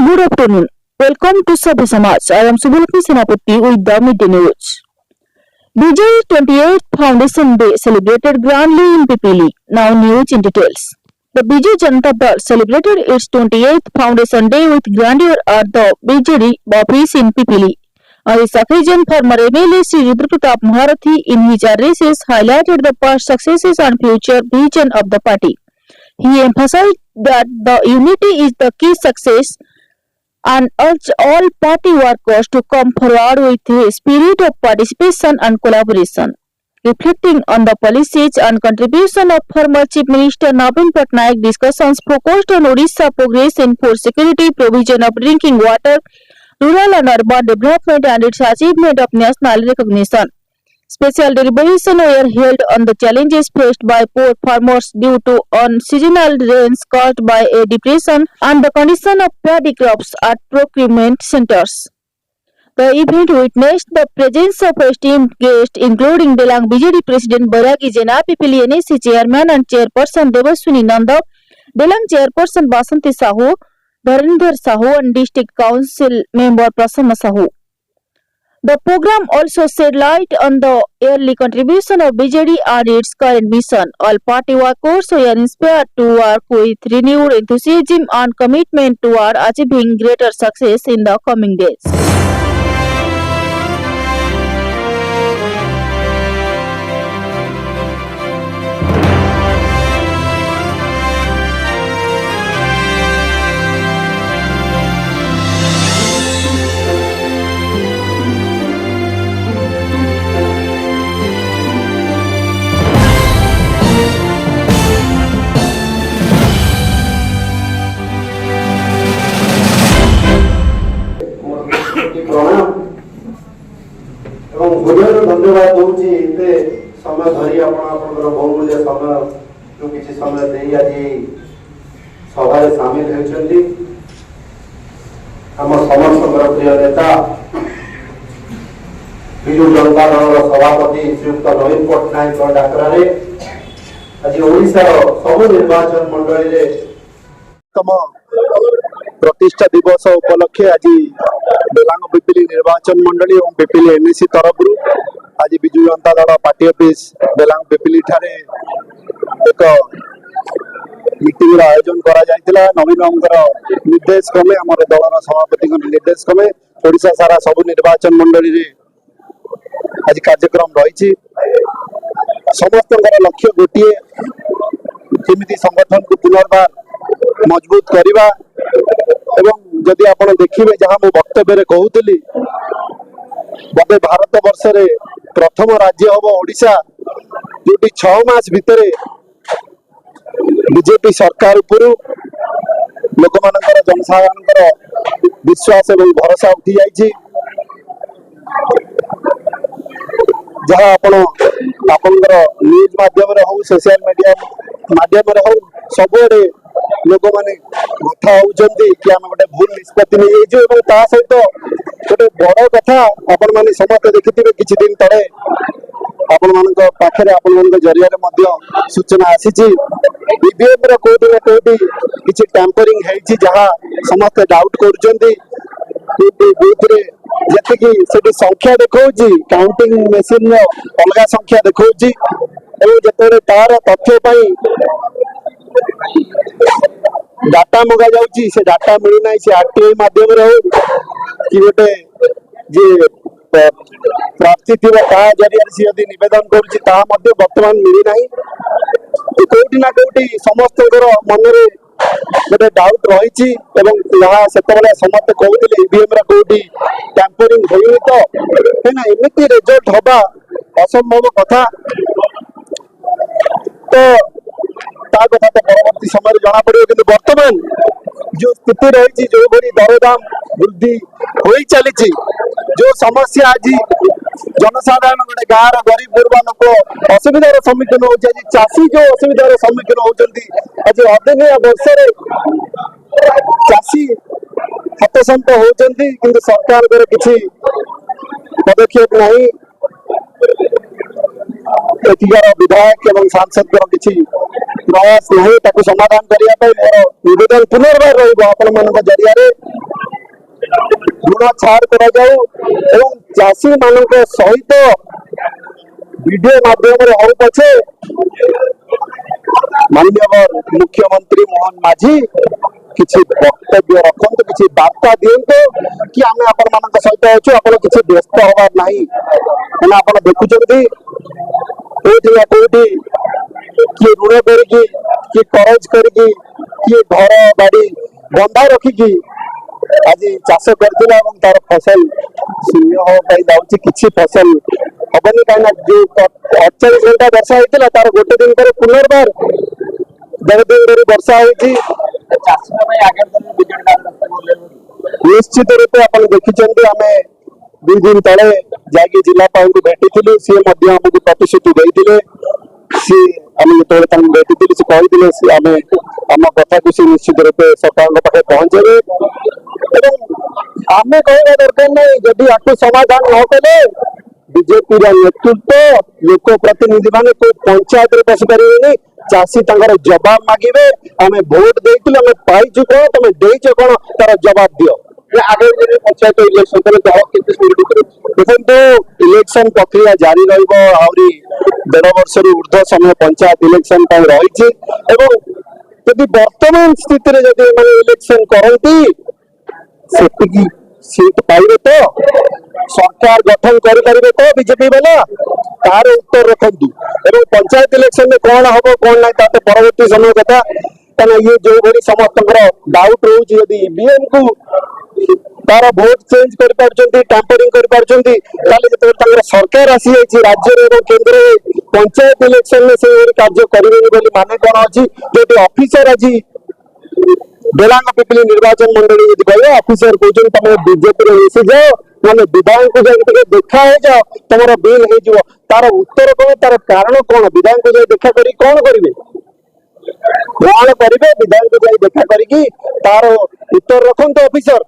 Good afternoon. Welcome to Sabha Samaj. I am Subhalakshmi Senapati with the Midday News. BJ's 28th Foundation Day celebrated grandly in Pipili. Now news in details. The BJ Janata Dal celebrated its 28th Foundation Day with grandeur at the BJD office in Pipili. On this occasion, former MLA Sri Rudra Pratap Maharathi in his addresses highlighted the past successes and future vision of the party. He emphasized that the unity is the key success and urged all party workers to come forward with a spirit of participation and collaboration. Reflecting on the policies and contribution of former Chief Minister Navin Patnaik, discussions focused on Odisha progress in food security, provision of drinking water, rural and urban development and its achievement of national recognition. Special deliberations were held on the challenges faced by poor farmers due to unseasonal rains caused by a depression and the condition of paddy crops at procurement centers. The event witnessed the presence of esteemed guests including Delang BJD President Bairagi Jena, Pipili NSC Chairman and Chairperson Devaswini Nanda, Delang Chairperson Basanti Sahu, Dharendra Sahu and District Council Member Prasanna Sahu. The program also shed light on the early contribution of BJD and its current mission. All party workers were inspired to work with renewed enthusiasm and commitment toward achieving greater success in the coming days. धन्यवाद दूसरी इतने समय धरी बहुमूल्य समय जो किसी समय दे आज सभा सामिल होती आम समस्त प्रिय नेता विजु जनता दल सभापति श्रीयुक्त नवीन पट्टनायक डाकरारे आज ओडिशार सबु निर्वाचन मंडली प्रतिष्ठा दिवस उपलक्षे आज बेलांग पिपिली निर्वाचन मंडली और पिपिली एनएसी तरफ आज विजु जनता दल पार्टी ऑफिस बेलांग पिपिली ठारे एक मीटिंग आयोजन करा जायतिला। नवीन निर्देश क्रमे आम दलर सभापति निर्देश क्रमे ओडिशा सारा सबु निर्वाचन मंडली रे आज कार्यक्रम रही समस्त लक्ष्य गोटे केमिति संगठन को पुनर्बार मजबूत करवा एवं जदि आप देखिए जहाँ मो वक्तव्य कहूली बोधे भारत वर्ष रे प्रथम राज्य हम ओडिशा जो 6 मास भितर बीजेपी सरकार उपरू लोक मानकर जनसाधारण विश्वास और भरोसा उठी जाइए जहाँ आपणकर न्यूज माध्यम हो सोशल मीडिया माध्यम हो सबुआडे लोक मैंने कथा होती कि आम गोटे भूल निष्पत्ति नहीं ता सहित गोटे बड़ कथा आपण मैंने समस्त देखिथे किछि दिन तले आपण मानक पाखरे आपण मानक जरिया सूचना आसी ईवीएम रे कोठी ना कोठी किछि टैंपरिंग हेछि जहाँ समस्त डाउट करूछन्ती बूथ रे जति सेठी संख्या देखौछि काउंटिंग मशीन रो अलगा संख्या देखौछि एवं जतरे तार तथ्य पई डाटा मगा जाउची से डाटा मिलू ना से आरटीआई माध्यम रे हो कि गोटे जे प्राप्ति थी जरिया से यदि निवेदन करुची ता मध्ये वर्तमान मिली नाही तो कोठी ना कोठी समस्त मन रे गोटे डाउट रही एवं यहाँ से समस्त कहते ईवीएम कोठी टैंपरिंग होई तो है ना एमती रिजल्ट हवा असंभव कथा तो कथा तो परवर्ती समय जना पड़े कि वर्तमान जो स्थिति रही जो भाई दरदाम वृद्धि हो चली जो समस्या आज जनसाधारण गोटे गाँव गरीब गुरबा लोक असुविधार सम्मुखीन हो चाषी जो असुविधार सम्मुखीन होती आज अदिनिया वर्ष चाषी हतसंत होती कि सरकार किसी पदक्षेप नहीं एथिकार विधायक एवं सांसद किसी प्रयास नहीं समाधान करने मोर निवेदन पुनर्बार रहा जरिया ऋण छाड़ करा जाऊ एवं चाषी मानक सहित वीडियो माध्यम हौ पछे माननीय मुख्यमंत्री मोहन माझी किसी वक्तव्य रखते किसी वार्ता दिंतु कि आम आपण मान सहित अच्छु आप किसी व्यस्त हबार ना आप देखुं कोठी कोठी किए ऋण करिकी किए करज करिकी किए घर बाड़ी बंधा रखिकी आज चाष करथिला एवं तार फसल शून्य हो जाऊँगी किसी फसल हबनी कहीं जो 48 घंटा वर्षा होता तार गोटे दिन पर पुनर्बार 10 दिन धरी वर्षा होती निश्चित रूपे आप देखिं आम 2 दिन तले जाकि जिलापाल को भेटी सी आमको प्रतिश्रुति देते सी आम जो भेटी सी कही आम आम कथा को निश्चित रूपे सरकार पाखे पहुंचे आम कहवा दरकार नहीं जदि आपको समाधान न कले बीजेपी नेतृत्व लोक प्रतिनिधि मान कोई पंचायत बस पारे चाषी जवाब मागे आम भोट देती आम पाइचु कौन तुम देच कौन तार जवाब दियो आगे पंचायत इलेक्शन देखो इलेक्शन प्रक्रिया जारी रही 1.5 वर्ष ऊर्ध्व समय पंचायत इलेक्शन रही जदि वर्तमान स्थिति जदि इलेक्शन करती सीट पाइबे तो सरकार गठन करें तो बीजेपी वाला तार उत्तर रखु एवं पंचायत इलेक्शन में कौन हम कौन ना परवर्ती समय कथा कहीं ये जो भाई समस्त डाउट रोचे यदि ईवीएम को तार भोट चेंज टांपरिंग कर सरकार आसी राज्य और केंद्र पंचायत इलेक्शन में से कार्य करेंगे माने कौन अच्छी जो ऑफिसर आज बेलांग पिपली निर्वाचन मंडली यदि कह ऑफिसर कहते तुम बीजेपी मिसी जाओ ना विधायक को जाए देखा हो जाओ तुम बिल हो तार उत्तर कौन तार कारण कौन विधायक को जाए देखा करी कौन करेंगे कौन करेंगे विधायक को जाए देखा करी तार उत्तर रखते ऑफिसर